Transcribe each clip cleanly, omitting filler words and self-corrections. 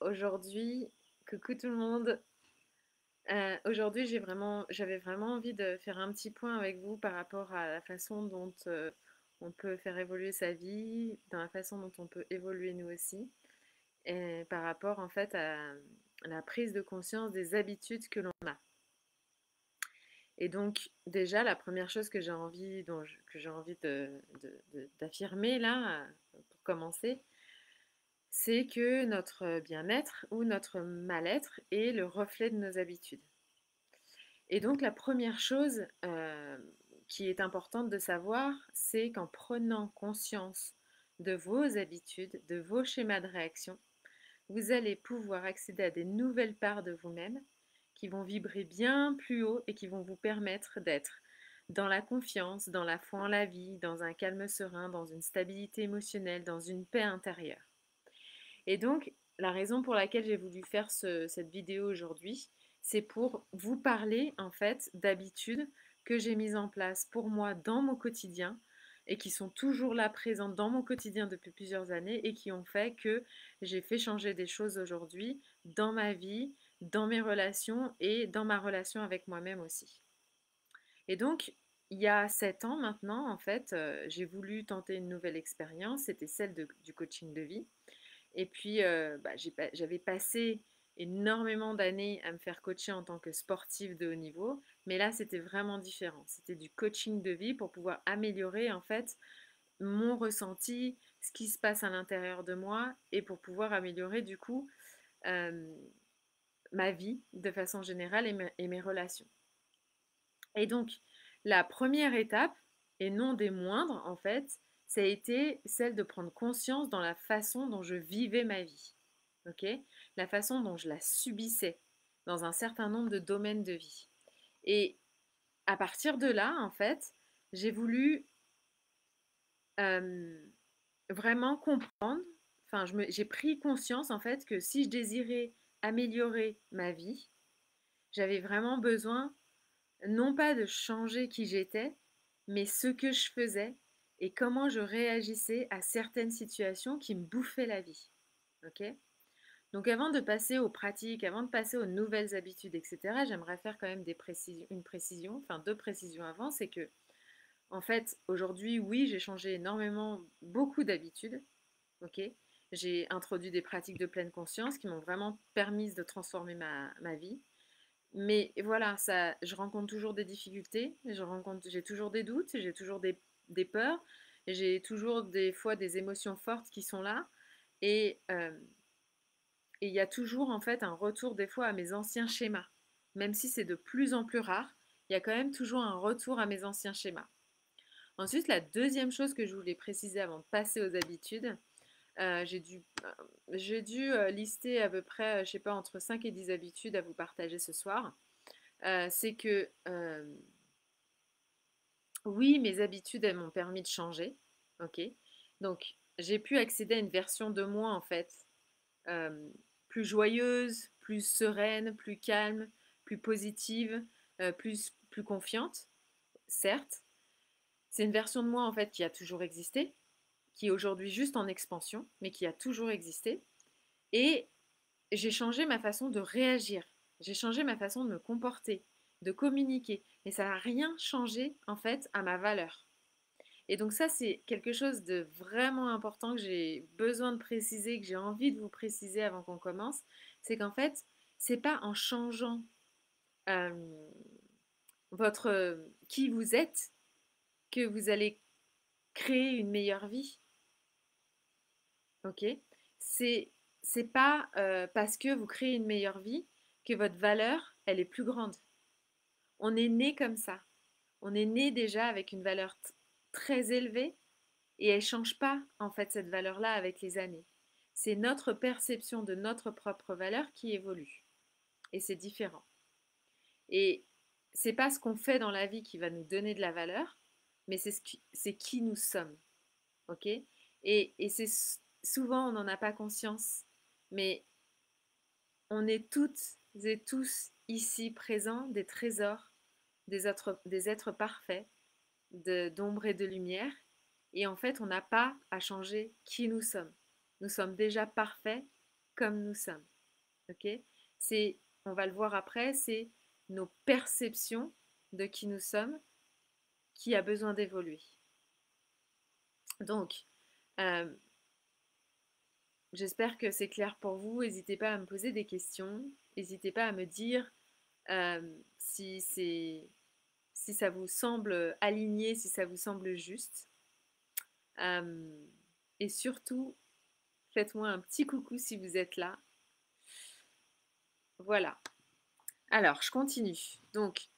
Aujourd'hui, coucou tout le monde. Aujourd'hui, j'avais vraiment envie de faire un petit point avec vous par rapport à la façon dont on peut faire évoluer sa vie, dans la façon dont on peut évoluer nous aussi, et par rapport en fait à la prise de conscience des habitudes que l'on a. Et donc, déjà, la première chose que que j'ai envie d'affirmer là, pour commencer, c'est que notre bien-être ou notre mal-être est le reflet de nos habitudes. Et donc la première chose qui est importante de savoir, c'est qu'en prenant conscience de vos habitudes, de vos schémas de réaction, vous allez pouvoir accéder à des nouvelles parts de vous-même qui vont vibrer bien plus haut et qui vont vous permettre d'être dans la confiance, dans la foi en la vie, dans un calme serein, dans une stabilité émotionnelle, dans une paix intérieure. Et donc, la raison pour laquelle j'ai voulu faire cette vidéo aujourd'hui, c'est pour vous parler en fait d'habitudes que j'ai mises en place pour moi dans mon quotidien et qui sont toujours là présentes dans mon quotidien depuis plusieurs années et qui ont fait que j'ai fait changer des choses aujourd'hui dans ma vie, dans mes relations et dans ma relation avec moi-même aussi. Et donc, il y a 7 ans maintenant, en fait, j'ai voulu tenter une nouvelle expérience, c'était celle du coaching de vie. Et puis, j'avais passé énormément d'années à me faire coacher en tant que sportive de haut niveau, mais là, c'était vraiment différent. C'était du coaching de vie pour pouvoir améliorer en fait mon ressenti, ce qui se passe à l'intérieur de moi, et pour pouvoir améliorer du coup euh, ma vie de façon générale et mes relations. Et donc, la première étape, et non des moindres en fait, ça a été celle de prendre conscience dans la façon dont je vivais ma vie. Ok, la façon dont je la subissais dans un certain nombre de domaines de vie. Et à partir de là, en fait, j'ai voulu euh, vraiment comprendre, j'ai pris conscience en fait que si je désirais améliorer ma vie, j'avais vraiment besoin non pas de changer qui j'étais, mais ce que je faisais et comment je réagissais à certaines situations qui me bouffaient la vie. Ok, donc avant de passer aux pratiques, avant de passer aux nouvelles habitudes, etc., j'aimerais faire quand même une précision, enfin deux précisions avant, c'est que en fait aujourd'hui, oui, j'ai changé énormément, beaucoup d'habitudes, ok. J'ai introduit des pratiques de pleine conscience qui m'ont vraiment permis de transformer ma vie. Mais voilà, ça, je rencontre toujours des difficultés, j'ai toujours des doutes, j'ai toujours des peurs, j'ai toujours des fois des émotions fortes qui sont là. Et et il y a toujours en fait un retour des fois à mes anciens schémas. Même si c'est de plus en plus rare, il y a quand même toujours un retour à mes anciens schémas. Ensuite, la deuxième chose que je voulais préciser avant de passer aux habitudes, euh, j'ai dû, j'ai dû lister à peu près, je sais pas, entre 5 et 10 habitudes à vous partager ce soir. C'est que oui, mes habitudes, elles m'ont permis de changer. Ok. Donc, j'ai pu accéder à une version de moi, en fait, euh, plus joyeuse, plus sereine, plus calme, plus positive, plus confiante, certes. C'est une version de moi, en fait, qui a toujours existé, qui est aujourd'hui juste en expansion, mais qui a toujours existé. Et j'ai changé ma façon de réagir. J'ai changé ma façon de me comporter, de communiquer. Mais ça n'a rien changé, en fait, à ma valeur. Et donc ça, c'est quelque chose de vraiment important que j'ai besoin de préciser, que j'ai envie de vous préciser avant qu'on commence. C'est qu'en fait, c'est pas en changeant euh, qui vous êtes que vous allez créer une meilleure vie. Ok. C'est pas parce que vous créez une meilleure vie que votre valeur, elle est plus grande. On est né comme ça. On est né déjà avec une valeur très élevée et elle ne change pas en fait cette valeur-là avec les années. C'est notre perception de notre propre valeur qui évolue et c'est différent. Et c'est pas ce qu'on fait dans la vie qui va nous donner de la valeur, mais c'est qui nous sommes, ok. Et c'est souvent on n'en a pas conscience, mais on est toutes et tous ici présents des trésors, des êtres parfaits, d'ombre et de lumière. Et en fait, on n'a pas à changer qui nous sommes. Nous sommes déjà parfaits comme nous sommes. Ok? C'est, on va le voir après, c'est nos perceptions de qui nous sommes qui a besoin d'évoluer. Donc, euh, j'espère que c'est clair pour vous. N'hésitez pas à me poser des questions. N'hésitez pas à me dire euh, si si ça vous semble aligné, si ça vous semble juste. Euh, et surtout, faites-moi un petit coucou si vous êtes là. Voilà. Alors, je continue. Donc,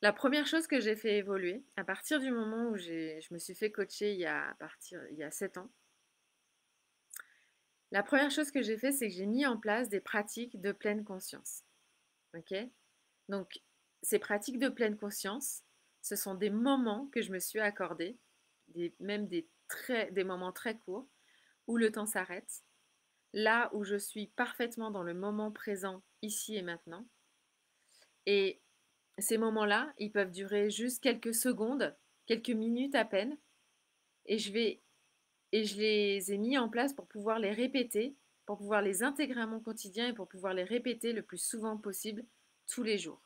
la première chose que j'ai fait évoluer, à partir du moment où je me suis fait coacher il y a 7 ans, la première chose que j'ai fait, c'est que j'ai mis en place des pratiques de pleine conscience. Ok? Donc, ces pratiques de pleine conscience, ce sont des moments que je me suis accordés, même des moments très courts, où le temps s'arrête, là où je suis parfaitement dans le moment présent, ici et maintenant. Et ces moments-là, ils peuvent durer juste quelques secondes, quelques minutes à peine, et je les ai mis en place pour pouvoir les répéter, pour pouvoir les intégrer à mon quotidien et pour pouvoir les répéter le plus souvent possible tous les jours.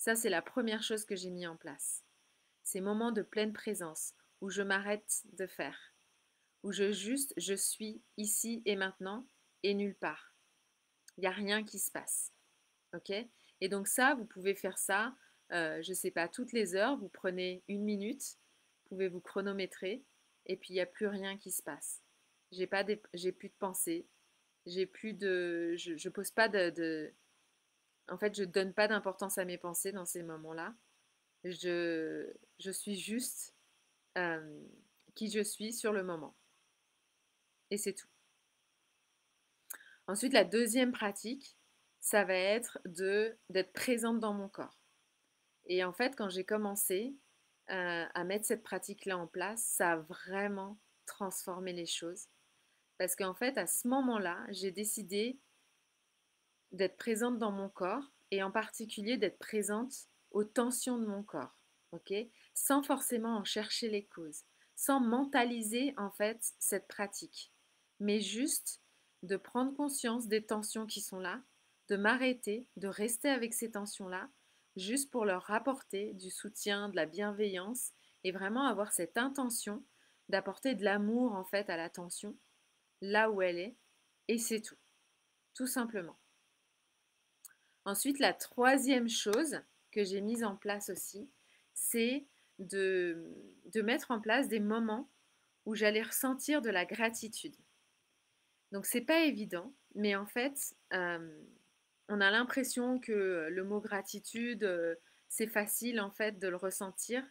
Ça, c'est la première chose que j'ai mis en place. Ces moments de pleine présence où je m'arrête de faire, où je suis ici et maintenant et nulle part. Il n'y a rien qui se passe. Ok? Et donc ça, vous pouvez faire ça, je ne sais pas, toutes les heures, vous prenez 1 minute, vous pouvez vous chronométrer, et puis il n'y a plus rien qui se passe. J'ai plus de pensée, j'ai plus de, je pose pas en fait, je donne pas d'importance à mes pensées dans ces moments-là. Je suis juste euh, qui je suis sur le moment. Et c'est tout. Ensuite, la deuxième pratique, ça va être d'être présente dans mon corps. Et en fait, quand j'ai commencé à mettre cette pratique-là en place, ça a vraiment transformé les choses. Parce qu'en fait, à ce moment-là, j'ai décidé d'être présente dans mon corps et en particulier d'être présente aux tensions de mon corps, ok? Sans forcément en chercher les causes, sans mentaliser en fait cette pratique, mais juste de prendre conscience des tensions qui sont là, de m'arrêter, de rester avec ces tensions-là, juste pour leur apporter du soutien, de la bienveillance et vraiment avoir cette intention d'apporter de l'amour en fait à la tension là où elle est et c'est tout simplement. Ensuite, la troisième chose que j'ai mise en place aussi, c'est de mettre en place des moments où j'allais ressentir de la gratitude. Donc c'est pas évident, mais en fait, on a l'impression que le mot gratitude, c'est facile en fait de le ressentir,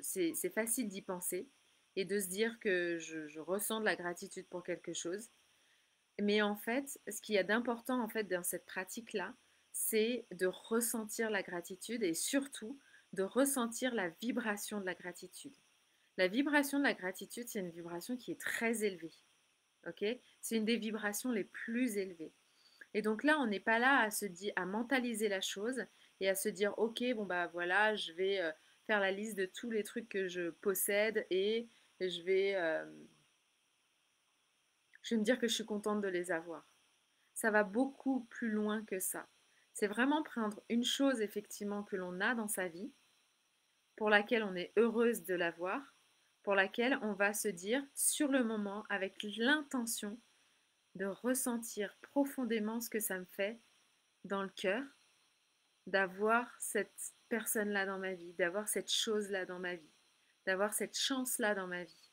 c'est facile d'y penser et de se dire que je ressens de la gratitude pour quelque chose. Mais en fait, ce qu'il y a d'important en fait dans cette pratique-là, c'est de ressentir la gratitude et surtout de ressentir la vibration de la gratitude. La vibration de la gratitude, c'est une vibration qui est très élevée. Ok? C'est une des vibrations les plus élevées. Et donc là, on n'est pas là à se dire, à mentaliser la chose et à se dire, ok, bon bah voilà, je vais faire la liste de tous les trucs que je possède et je vais, euh, je vais me dire que je suis contente de les avoir. Ça va beaucoup plus loin que ça. C'est vraiment prendre une chose effectivement que l'on a dans sa vie, pour laquelle on est heureuse de l'avoir, pour laquelle on va se dire sur le moment avec l'intention de ressentir profondément ce que ça me fait dans le cœur, d'avoir cette personne-là dans ma vie, d'avoir cette chose-là dans ma vie, d'avoir cette chance-là dans ma vie,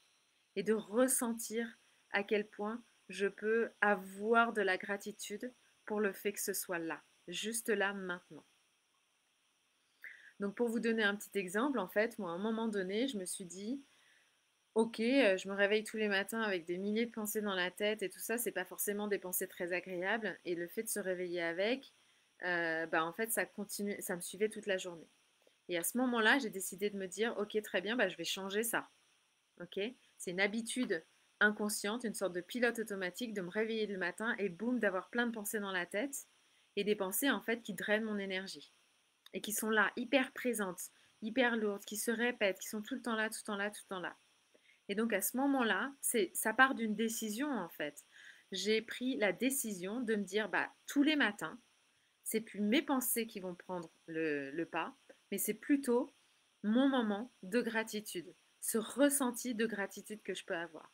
et de ressentir à quel point je peux avoir de la gratitude pour le fait que ce soit là, juste là maintenant. Donc pour vous donner un petit exemple, en fait, moi à un moment donné, je me suis dit, ok, je me réveille tous les matins avec des milliers de pensées dans la tête et tout ça, c'est pas forcément des pensées très agréables. Et le fait de se réveiller avec, bah en fait, ça continue, ça me suivait toute la journée. Et à ce moment-là, j'ai décidé de me dire, ok, très bien, bah, je vais changer ça. Ok? C'est une habitude inconsciente, une sorte de pilote automatique de me réveiller le matin et boum, d'avoir plein de pensées dans la tête et des pensées en fait qui drainent mon énergie et qui sont là, hyper présentes, hyper lourdes, qui se répètent, qui sont tout le temps là, tout le temps là, tout le temps là. Et donc à ce moment-là, ça part d'une décision en fait. j'ai pris la décision de me dire, bah, tous les matins, c'est plus mes pensées qui vont prendre le pas, mais c'est plutôt mon moment de gratitude, ce ressenti de gratitude que je peux avoir.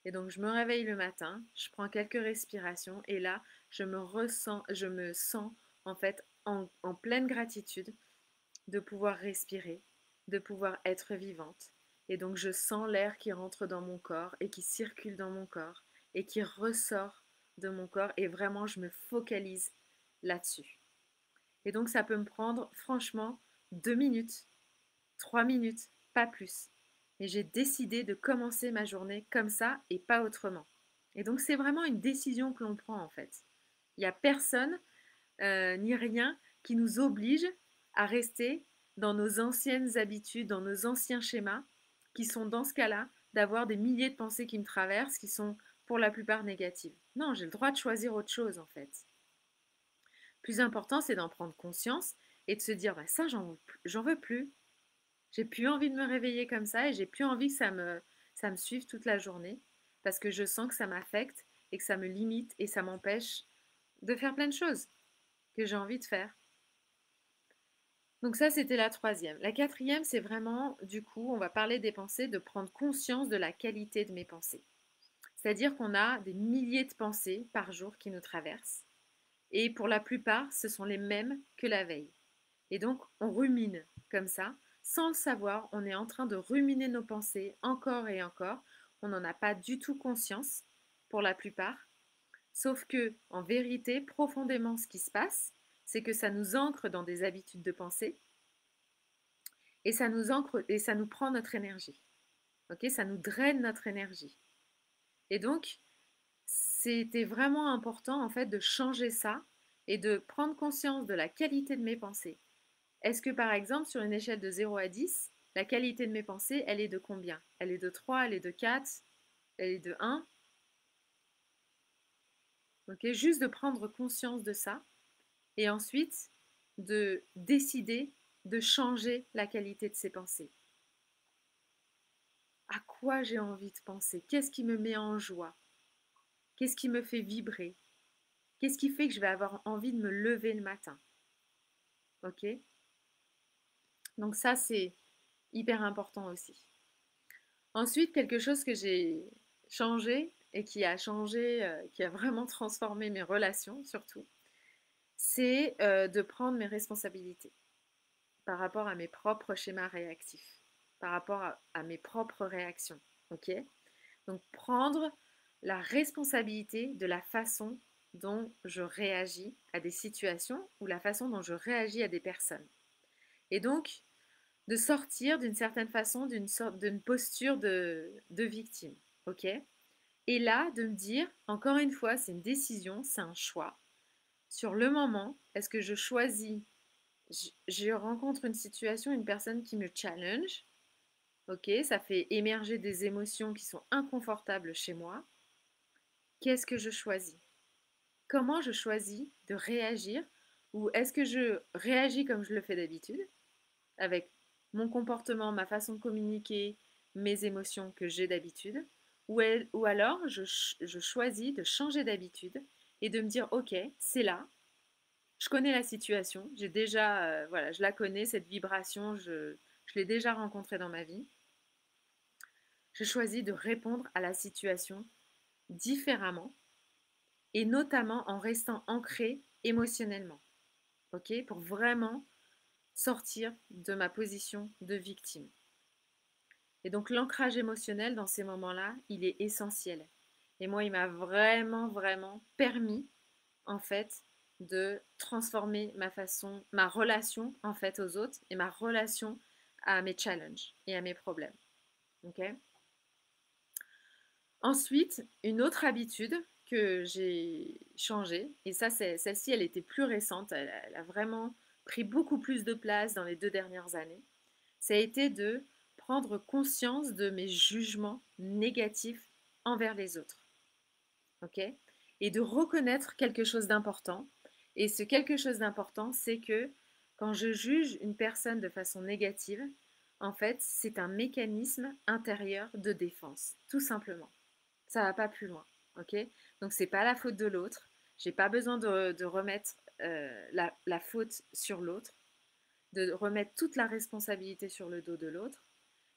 Et donc, je me réveille le matin, je prends quelques respirations et là, je me sens en fait en pleine gratitude de pouvoir respirer, de pouvoir être vivante. Et donc, je sens l'air qui rentre dans mon corps et qui circule dans mon corps et qui ressort de mon corps. Et vraiment, je me focalise là-dessus. Et donc, ça peut me prendre franchement 2 minutes, 3 minutes, pas plus. Et j'ai décidé de commencer ma journée comme ça et pas autrement. Et donc, c'est vraiment une décision que l'on prend en fait. Il n'y a personne ni rien qui nous oblige à rester dans nos anciennes habitudes, dans nos anciens schémas, qui sont dans ce cas-là d'avoir des milliers de pensées qui me traversent, qui sont pour la plupart négatives. Non, j'ai le droit de choisir autre chose en fait. Plus important, c'est d'en prendre conscience et de se dire, bah, ça, j'en veux plus. J'ai plus envie de me réveiller comme ça et j'ai plus envie que ça me suive toute la journée parce que je sens que ça m'affecte et que ça me limite et ça m'empêche de faire plein de choses que j'ai envie de faire. Donc ça, c'était la troisième. La quatrième, c'est vraiment, du coup, on va parler des pensées, de prendre conscience de la qualité de mes pensées. C'est-à-dire qu'on a des milliers de pensées par jour qui nous traversent. Et pour la plupart, ce sont les mêmes que la veille. Et donc, on rumine comme ça. Sans le savoir, on est en train de ruminer nos pensées encore et encore. On n'en a pas du tout conscience pour la plupart. Sauf que, en vérité, profondément, ce qui se passe, c'est que ça nous ancre dans des habitudes de pensée et ça nous ancre et ça nous prend notre énergie. Ok, ça nous draine notre énergie. Et donc, c'était vraiment important en fait de changer ça et de prendre conscience de la qualité de mes pensées. Est-ce que par exemple, sur une échelle de 0 à 10, la qualité de mes pensées, elle est de combien? Elle est de 3, elle est de 4, elle est de 1. Ok, juste de prendre conscience de ça et ensuite de décider de changer la qualité de ses pensées. À quoi j'ai envie de penser? Qu'est-ce qui me met en joie? Qu'est-ce qui me fait vibrer? Qu'est-ce qui fait que je vais avoir envie de me lever le matin? Ok? Donc ça, c'est hyper important aussi. Ensuite, quelque chose que j'ai changé et qui a changé, qui a vraiment transformé mes relations surtout, c'est de prendre mes responsabilités par rapport à mes propres schémas réactifs, par rapport à mes propres réactions. Ok? Donc prendre la responsabilité de la façon dont je réagis à des situations ou la façon dont je réagis à des personnes. Et donc, de sortir d'une certaine façon d'une posture de victime. Ok? Et là, de me dire, encore une fois, c'est une décision, c'est un choix. Sur le moment, est-ce que je choisis, je rencontre une situation, une personne qui me challenge, ok, ça fait émerger des émotions qui sont inconfortables chez moi. Qu'est-ce que je choisis? Comment je choisis de réagir? Ou est-ce que je réagis comme je le fais d'habitude, avec mon comportement, ma façon de communiquer, mes émotions que j'ai d'habitude? Ou alors je choisis de changer d'habitude et de me dire, ok, c'est là, je connais la situation, j'ai déjà, voilà, je la connais, cette vibration, je l'ai déjà rencontrée dans ma vie. Je choisis de répondre à la situation différemment et notamment en restant ancré émotionnellement, ok, pour vraiment sortir de ma position de victime. Et donc l'ancrage émotionnel dans ces moments-là, il est essentiel. Et moi, il m'a vraiment, vraiment permis, en fait, de transformer ma relation, en fait, aux autres et ma relation à mes challenges et à mes problèmes. Ok? Ensuite, une autre habitude que j'ai changée, et ça, celle-ci, elle était plus récente, elle a vraiment pris beaucoup plus de place dans les 2 dernières années, ça a été de prendre conscience de mes jugements négatifs envers les autres. Ok? Et de reconnaître quelque chose d'important. Et ce quelque chose d'important, c'est que quand je juge une personne de façon négative, en fait, c'est un mécanisme intérieur de défense, tout simplement. Ça va pas plus loin. Ok? Donc c'est pas la faute de l'autre. J'ai pas besoin de remettre la faute sur l'autre, de remettre toute la responsabilité sur le dos de l'autre.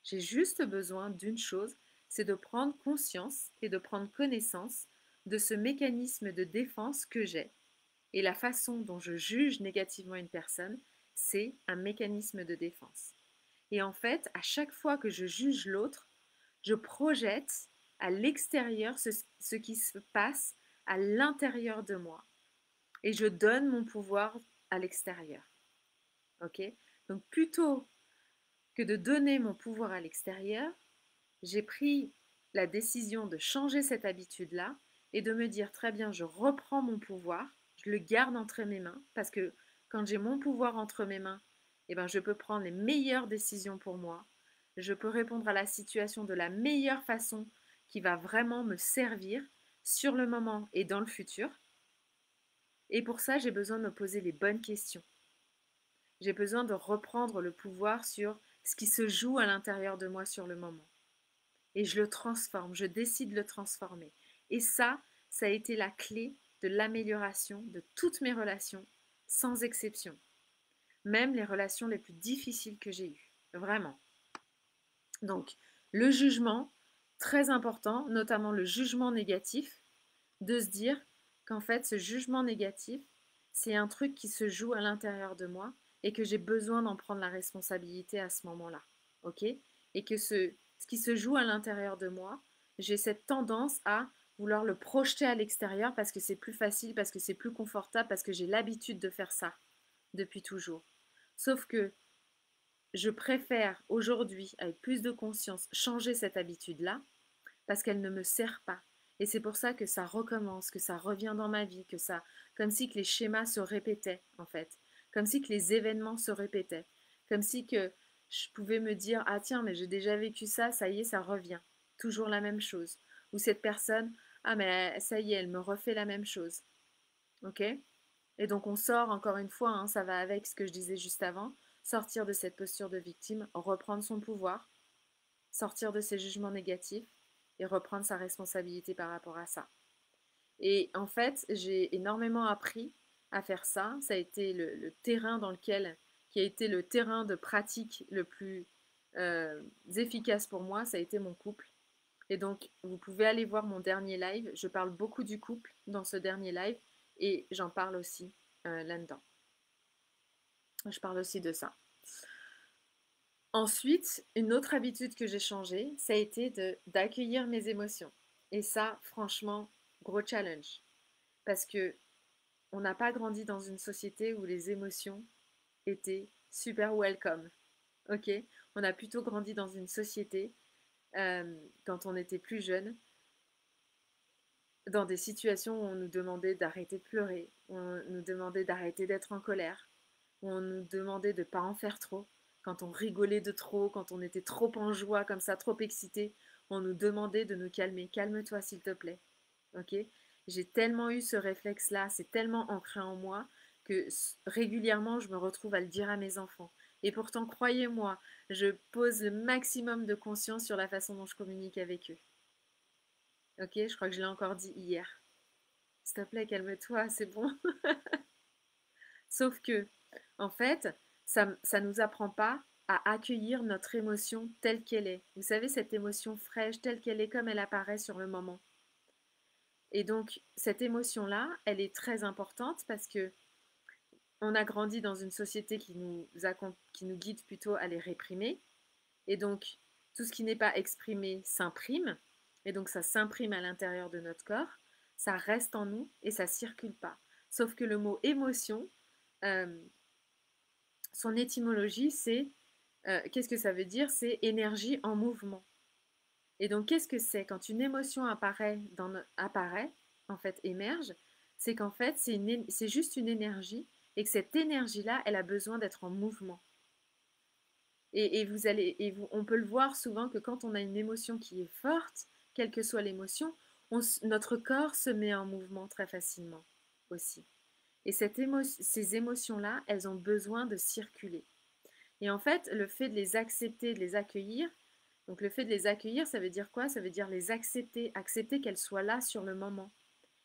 J'ai juste besoin d'une chose, c'est de prendre conscience et de prendre connaissance de ce mécanisme de défense que j'ai. Et la façon dont je juge négativement une personne, c'est un mécanisme de défense. Et en fait, à chaque fois que je juge l'autre, je projette à l'extérieur ce qui se passe à l'intérieur de moi. Et je donne mon pouvoir à l'extérieur. Ok? Donc plutôt que de donner mon pouvoir à l'extérieur, j'ai pris la décision de changer cette habitude-là et de me dire très bien, je reprends mon pouvoir, je le garde entre mes mains parce que quand j'ai mon pouvoir entre mes mains, eh ben, je peux prendre les meilleures décisions pour moi. Je peux répondre à la situation de la meilleure façon qui va vraiment me servir sur le moment et dans le futur. Et pour ça, j'ai besoin de me poser les bonnes questions. J'ai besoin de reprendre le pouvoir sur ce qui se joue à l'intérieur de moi sur le moment. Et je le transforme, je décide de le transformer. Et ça a été la clé de l'amélioration de toutes mes relations, sans exception. Même les relations les plus difficiles que j'ai eues. Vraiment. Donc, le jugement, très important, notamment le jugement négatif, de se dire qu'en fait, ce jugement négatif, c'est un truc qui se joue à l'intérieur de moi et que j'ai besoin d'en prendre la responsabilité à ce moment-là. OK? Et que ce qui se joue à l'intérieur de moi, j'ai cette tendance à vouloir le projeter à l'extérieur parce que c'est plus facile, parce que c'est plus confortable, parce que j'ai l'habitude de faire ça depuis toujours. Sauf que je préfère aujourd'hui, avec plus de conscience, changer cette habitude-là parce qu'elle ne me sert pas. Et c'est pour ça que ça recommence, que ça revient dans ma vie, que ça, comme si que les schémas se répétaient en fait, comme si que les événements se répétaient, comme si que je pouvais me dire ah tiens mais j'ai déjà vécu ça, ça y est ça revient, toujours la même chose. Ou cette personne ah mais ça y est elle me refait la même chose, ok? Et donc on sort encore une fois, hein, ça va avec ce que je disais juste avant, sortir de cette posture de victime, reprendre son pouvoir, sortir de ses jugements négatifs et reprendre sa responsabilité par rapport à ça. Et en fait, j'ai énormément appris à faire ça. Ça a été le terrain dans lequel, qui a été le terrain de pratique le plus efficace pour moi, ça a été mon couple. Et donc, vous pouvez aller voir mon dernier live. Je parle beaucoup du couple dans ce dernier live et j'en parle aussi là-dedans. Je parle aussi de ça. Ensuite, une autre habitude que j'ai changée, ça a été d'accueillir mes émotions. Et ça, franchement, gros challenge. Parce que on n'a pas grandi dans une société où les émotions étaient super welcome. Ok? On a plutôt grandi dans une société, quand on était plus jeune, dans des situations où on nous demandait d'arrêter de pleurer, où on nous demandait d'arrêter d'être en colère, où on nous demandait de ne pas en faire trop. Quand on rigolait de trop, quand on était trop en joie, comme ça, trop excité, on nous demandait de nous calmer. Calme-toi, s'il te plaît. Ok? J'ai tellement eu ce réflexe-là, c'est tellement ancré en moi que régulièrement, je me retrouve à le dire à mes enfants. Et pourtant, croyez-moi, je pose le maximum de conscience sur la façon dont je communique avec eux. Ok? Je crois que je l'ai encore dit hier. S'il te plaît, calme-toi, c'est bon. Sauf que, en fait, ça nous apprend pas à accueillir notre émotion telle qu'elle est. Vous savez, cette émotion fraîche, telle qu'elle est, comme elle apparaît sur le moment. Et donc, cette émotion-là, elle est très importante parce que on a grandi dans une société qui nous guide plutôt à les réprimer. Et donc, tout ce qui n'est pas exprimé s'imprime. Et donc, ça s'imprime à l'intérieur de notre corps. Ça reste en nous et ça circule pas. Sauf que le mot émotion, euh, son étymologie, c'est qu'est-ce que ça veut dire? C'est énergie en mouvement. Et donc, qu'est-ce que c'est? Quand une émotion apparaît, en fait, émerge, c'est qu'en fait, c'est juste une énergie et que cette énergie-là, elle a besoin d'être en mouvement. On peut le voir souvent que quand on a une émotion qui est forte, quelle que soit l'émotion, notre corps se met en mouvement très facilement aussi. Et ces émotions-là, elles ont besoin de circuler. Et en fait, le fait de les accepter, de les accueillir, donc le fait de les accueillir, ça veut dire quoi? Ça veut dire les accepter, accepter qu'elles soient là sur le moment.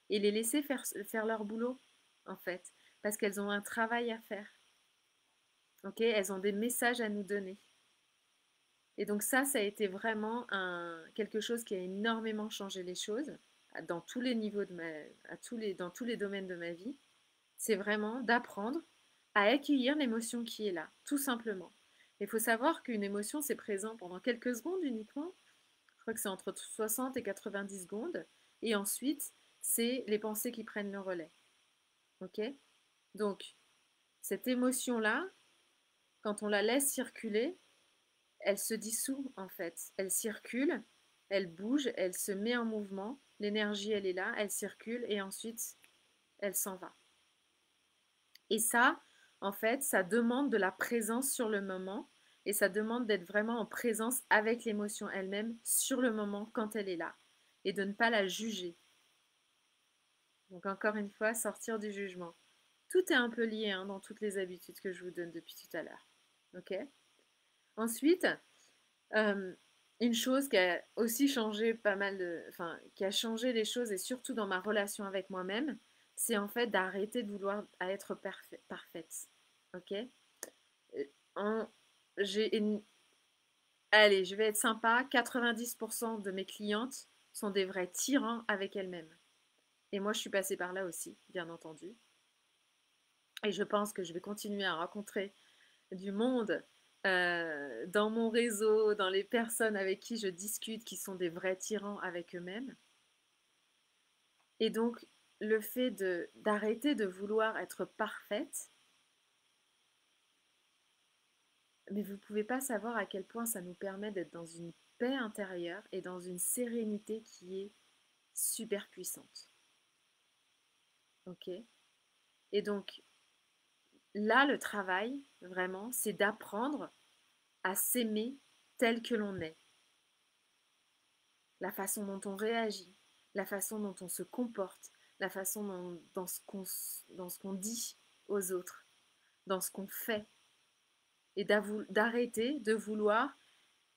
et les laisser faire leur boulot, en fait, parce qu'elles ont un travail à faire. Ok, elles ont des messages à nous donner. Et donc ça a été vraiment quelque chose qui a énormément changé les choses dans tous les niveaux dans tous les domaines de ma vie. C'est vraiment d'apprendre à accueillir l'émotion qui est là, tout simplement. Il faut savoir qu'une émotion, c'est présent pendant quelques secondes uniquement. Je crois que c'est entre 60 et 90 secondes. Et ensuite, c'est les pensées qui prennent le relais. Ok? Donc, cette émotion-là, quand on la laisse circuler, elle se dissout en fait. Elle circule, elle bouge, elle se met en mouvement. L'énergie, elle est là, elle circule et ensuite, elle s'en va. Et ça, en fait, ça demande de la présence sur le moment et ça demande d'être vraiment en présence avec l'émotion elle-même sur le moment quand elle est là et de ne pas la juger. Donc encore une fois, sortir du jugement. Tout est un peu lié hein, dans toutes les habitudes que je vous donne depuis tout à l'heure. Ok? Ensuite, euh, une chose qui a aussi changé pas mal enfin, qui a changé les choses et surtout dans ma relation avec moi-même, c'est en fait d'arrêter de vouloir être parfaite. Ok? En, j'ai une- Allez, je vais être sympa, 90% de mes clientes sont des vrais tyrans avec elles-mêmes. Et moi, je suis passée par là aussi, bien entendu. Et je pense que je vais continuer à rencontrer du monde dans mon réseau, dans les personnes avec qui je discute, qui sont des vrais tyrans avec eux-mêmes. Et donc, le fait d'arrêter de vouloir être parfaite, mais vous ne pouvez pas savoir à quel point ça nous permet d'être dans une paix intérieure et dans une sérénité qui est super puissante. Ok? Et donc, là, le travail, vraiment, c'est d'apprendre à s'aimer tel que l'on est. La façon dont on réagit, la façon dont on se comporte, la façon dans ce qu'on dit aux autres, dans ce qu'on fait, et d'arrêter de vouloir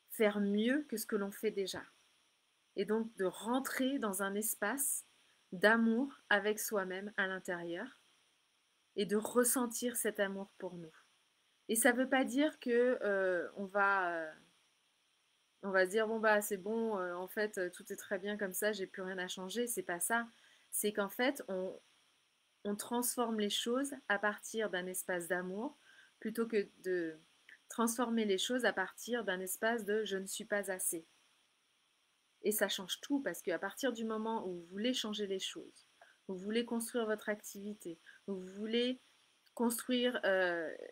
faire mieux que ce que l'on fait déjà. Et donc de rentrer dans un espace d'amour avec soi-même à l'intérieur et de ressentir cet amour pour nous. Et ça ne veut pas dire que on va se dire bon bah c'est bon, en fait tout est très bien comme ça, j'ai plus rien à changer. C'est pas ça. C'est qu'en fait on transforme les choses à partir d'un espace d'amour plutôt que de transformer les choses à partir d'un espace de je ne suis pas assez. Et ça change tout parce qu'à partir du moment où vous voulez changer les choses, vous voulez construire votre activité, vous voulez construire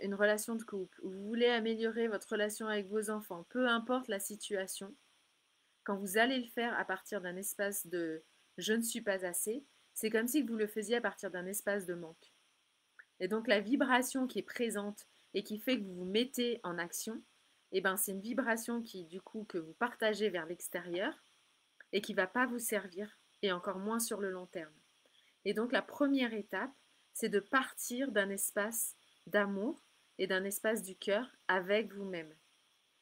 une relation de couple, vous voulez améliorer votre relation avec vos enfants, peu importe la situation, quand vous allez le faire à partir d'un espace de je ne suis pas assez, c'est comme si vous le faisiez à partir d'un espace de manque. Et donc la vibration qui est présente et qui fait que vous vous mettez en action, eh ben, c'est une vibration qui du coup que vous partagez vers l'extérieur et qui ne va pas vous servir et encore moins sur le long terme. Et donc la première étape, c'est de partir d'un espace d'amour et d'un espace du cœur avec vous-même.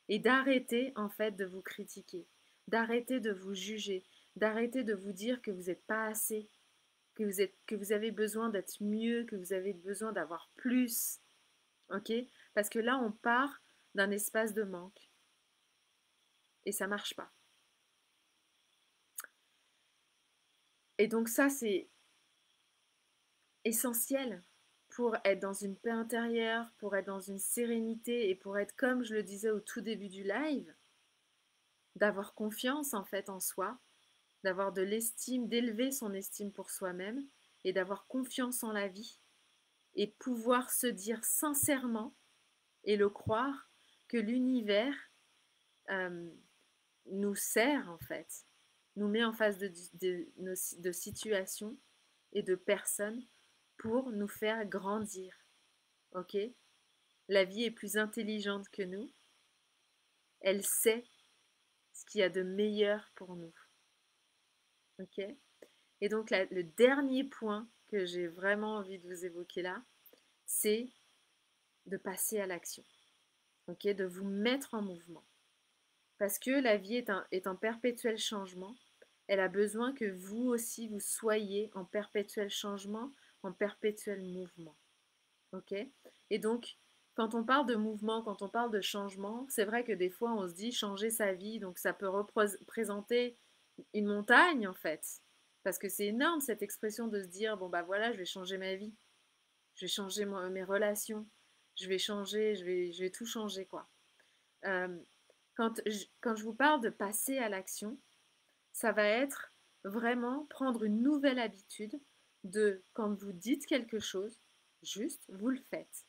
Et d'arrêter en fait de vous critiquer, d'arrêter de vous juger, d'arrêter de vous dire que vous n'êtes pas assez, que vous avez besoin d'être mieux, que vous avez besoin d'avoir plus. Ok? Parce que là, on part d'un espace de manque. Et ça ne marche pas. Et donc ça, c'est essentiel pour être dans une paix intérieure, pour être dans une sérénité et pour être, comme je le disais au tout début du live, d'avoir confiance en fait en soi, d'avoir de l'estime, d'élever son estime pour soi-même et d'avoir confiance en la vie et pouvoir se dire sincèrement et le croire que l'univers euh, nous sert en fait, nous met en face de situations et de personnes pour nous faire grandir. Ok? La vie est plus intelligente que nous. Elle sait ce qu'il y a de meilleur pour nous. Ok? Et donc le dernier point que j'ai vraiment envie de vous évoquer là, c'est de passer à l'action. Ok? De vous mettre en mouvement. Parce que la vie est un perpétuel changement elle a besoin que vous aussi, vous soyez en perpétuel changement, en perpétuel mouvement. Ok? Et donc, quand on parle de mouvement, quand on parle de changement, c'est vrai que des fois, on se dit changer sa vie, donc ça peut représenter une montagne, en fait. Parce que c'est énorme, cette expression de se dire, bon, bah voilà, je vais changer ma vie, je vais changer mes relations, je vais changer, je vais tout changer, quoi. Euh, quand je vous parle de passer à l'action, ça va être vraiment prendre une nouvelle habitude de, quand vous dites quelque chose, juste, vous le faites.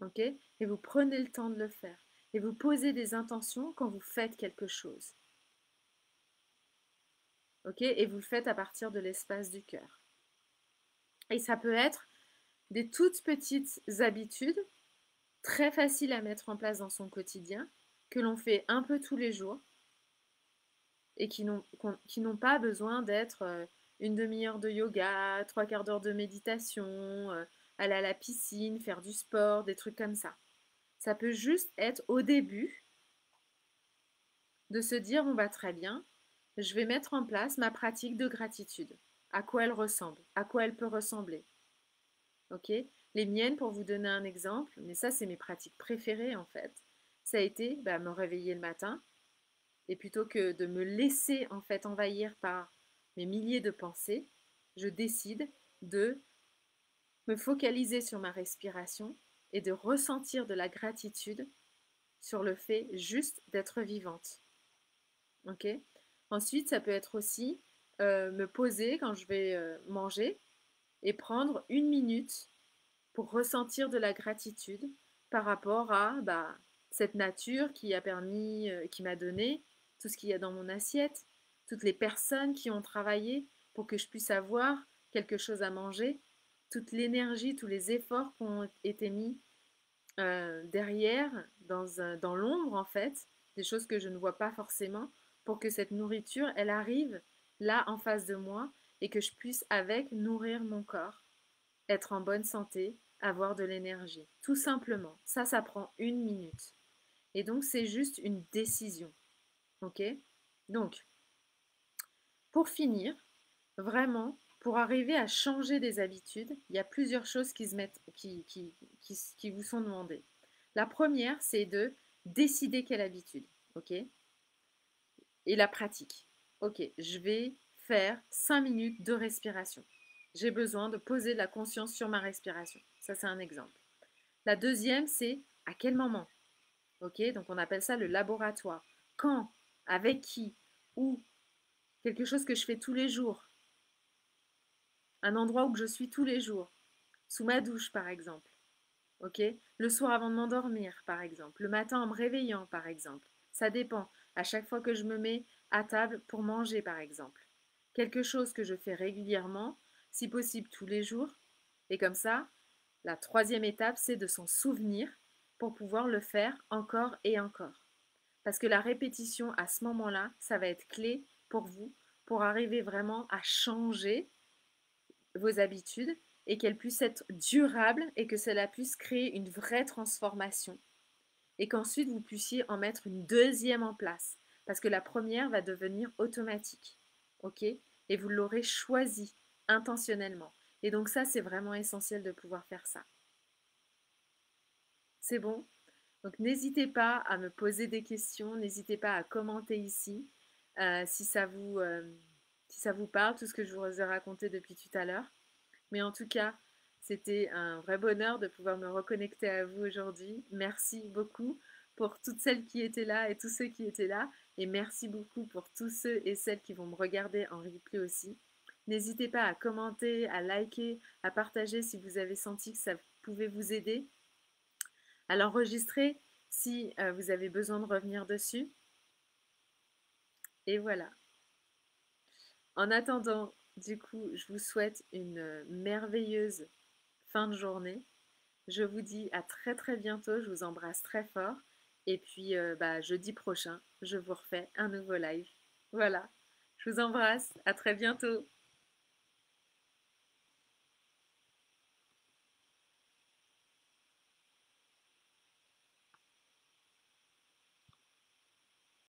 Ok? Et vous prenez le temps de le faire. Et vous posez des intentions quand vous faites quelque chose. Ok? Et vous le faites à partir de l'espace du cœur. Et ça peut être des toutes petites habitudes, très faciles à mettre en place dans son quotidien, que l'on fait un peu tous les jours, et qui n'ont pas besoin d'être une demi-heure de yoga, trois quarts d'heure de méditation, aller à la piscine, faire du sport, des trucs comme ça. Ça peut juste être au début de se dire, bon bah très bien, je vais mettre en place ma pratique de gratitude. À quoi elle ressemble, à quoi elle peut ressembler. Ok? Les miennes, pour vous donner un exemple, mais ça c'est mes pratiques préférées en fait, ça a été bah, me réveiller le matin, et plutôt que de me laisser en fait envahir par mes milliers de pensées, je décide de me focaliser sur ma respiration et de ressentir de la gratitude sur le fait juste d'être vivante. Ok? Ensuite, ça peut être aussi me poser quand je vais manger et prendre une minute pour ressentir de la gratitude par rapport à bah, cette nature qui a permis, qui m'a donné tout ce qu'il y a dans mon assiette, toutes les personnes qui ont travaillé pour que je puisse avoir quelque chose à manger, toute l'énergie, tous les efforts qui ont été mis derrière, dans l'ombre en fait, des choses que je ne vois pas forcément, pour que cette nourriture, elle arrive là en face de moi et que je puisse avec nourrir mon corps, être en bonne santé, avoir de l'énergie. Tout simplement. Ça prend une minute. Et donc, c'est juste une décision. Ok? Donc, pour finir, vraiment, pour arriver à changer des habitudes, il y a plusieurs choses qui, se mettent, qui vous sont demandées. La première, c'est de décider quelle habitude. Ok? Et la pratique. Ok, je vais faire 5 minutes de respiration. J'ai besoin de poser de la conscience sur ma respiration. Ça, c'est un exemple. La deuxième, c'est à quel moment. Ok, donc on appelle ça le laboratoire. Quand, avec qui, où, quelque chose que je fais tous les jours, un endroit où je suis tous les jours, sous ma douche par exemple. Ok, le soir avant de m'endormir par exemple, le matin en me réveillant par exemple. Ça dépend. À chaque fois que je me mets à table pour manger par exemple. Quelque chose que je fais régulièrement, si possible tous les jours. Et comme ça, la troisième étape, c'est de s'en souvenir pour pouvoir le faire encore et encore. Parce que la répétition à ce moment-là, ça va être clé pour vous, pour arriver vraiment à changer vos habitudes et qu'elles puissent être durables et que cela puisse créer une vraie transformation. Et qu'ensuite vous puissiez en mettre une deuxième en place. Parce que la première va devenir automatique. Ok? Et vous l'aurez choisi intentionnellement. Et donc ça, c'est vraiment essentiel de pouvoir faire ça. C'est bon? Donc n'hésitez pas à me poser des questions, n'hésitez pas à commenter ici si ça vous parle, tout ce que je vous ai raconté depuis tout à l'heure. Mais en tout cas, c'était un vrai bonheur de pouvoir me reconnecter à vous aujourd'hui. Merci beaucoup pour toutes celles qui étaient là et tous ceux qui étaient là. Et merci beaucoup pour tous ceux et celles qui vont me regarder en replay aussi. N'hésitez pas à commenter, à liker, à partager si vous avez senti que ça pouvait vous aider, à l'enregistrer si vous avez besoin de revenir dessus. Et voilà. En attendant, du coup, je vous souhaite une merveilleuse fin de journée. Je vous dis à très très bientôt, je vous embrasse très fort. Et puis bah, jeudi prochain, je vous refais un nouveau live. Voilà, je vous embrasse, à très bientôt.